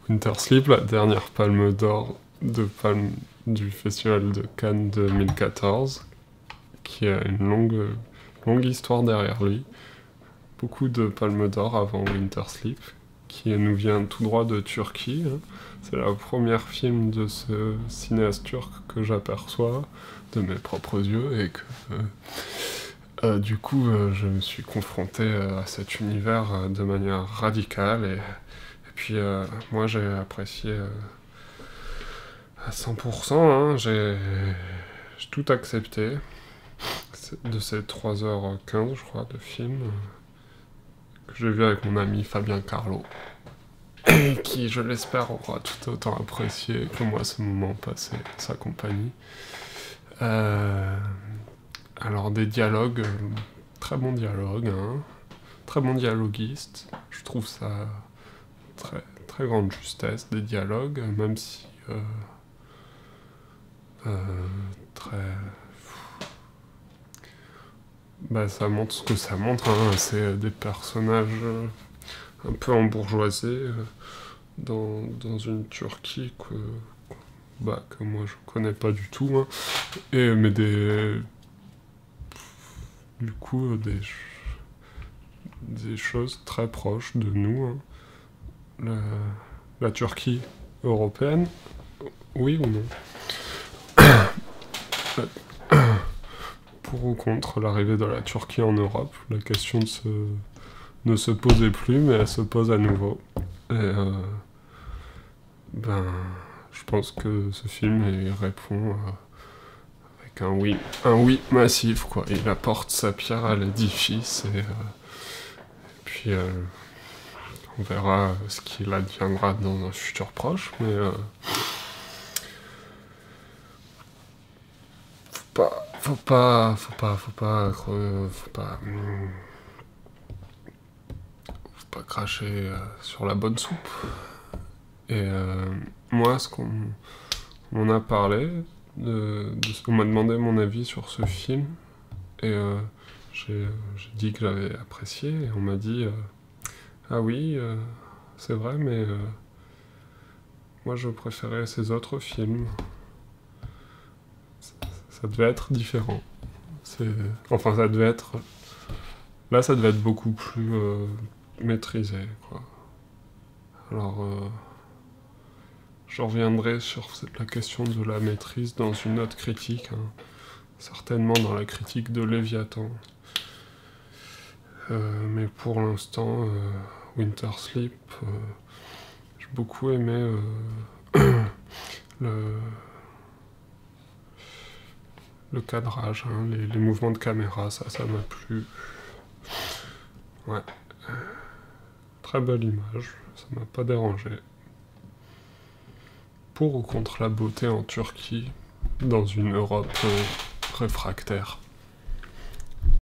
Winter Sleep, la dernière palme d'or du Festival de Cannes 2014, qui a une longue histoire derrière lui. Beaucoup de palmes d'or avant Winter Sleep, qui nous vient tout droit de Turquie. C'est le premier film de ce cinéaste turc que j'aperçois de mes propres yeux et que du coup je me suis confronté à cet univers de manière radicale et puis moi j'ai apprécié à 100%, j'ai tout accepté de ces 3h15 je crois de film que j'ai vu avec mon ami Fabien Carlo et qui je l'espère aura tout autant apprécié que moi ce moment passé en sa compagnie. Alors des dialogues, très bons dialogues, très bon dialoguiste, je trouve ça très grande justesse des dialogues, même si ça montre ce que ça montre, c'est des personnages un peu embourgeoisés dans une Turquie que moi je connais pas du tout, mais du coup des choses très proches de nous, la Turquie européenne, oui ou non? Pour ou contre l'arrivée de la Turquie en Europe, la question ne se posait plus, mais elle se pose à nouveau. Et je pense que ce film il répond avec un oui massif, quoi. Il apporte sa pierre à l'édifice et puis on verra ce qu'il adviendra dans un futur proche, mais faut pas cracher sur la bonne soupe. Et moi, ce qu'on m'en a parlé, on m'a demandé mon avis sur ce film, et j'ai dit que j'avais apprécié, et on m'a dit ah oui, c'est vrai, mais moi je préférais ces autres films. Ça devait être différent. Enfin, ça devait être... Là, ça devait être beaucoup plus maîtrisé, quoi. Alors, je reviendrai sur la question de la maîtrise dans une autre critique, certainement dans la critique de Léviathan. Mais pour l'instant, Winter Sleep, j'ai beaucoup aimé le cadrage, les mouvements de caméra, ça m'a plu. Ouais. Très belle image, ça m'a pas dérangé. Pour ou contre la beauté en Turquie, dans une Europe réfractaire?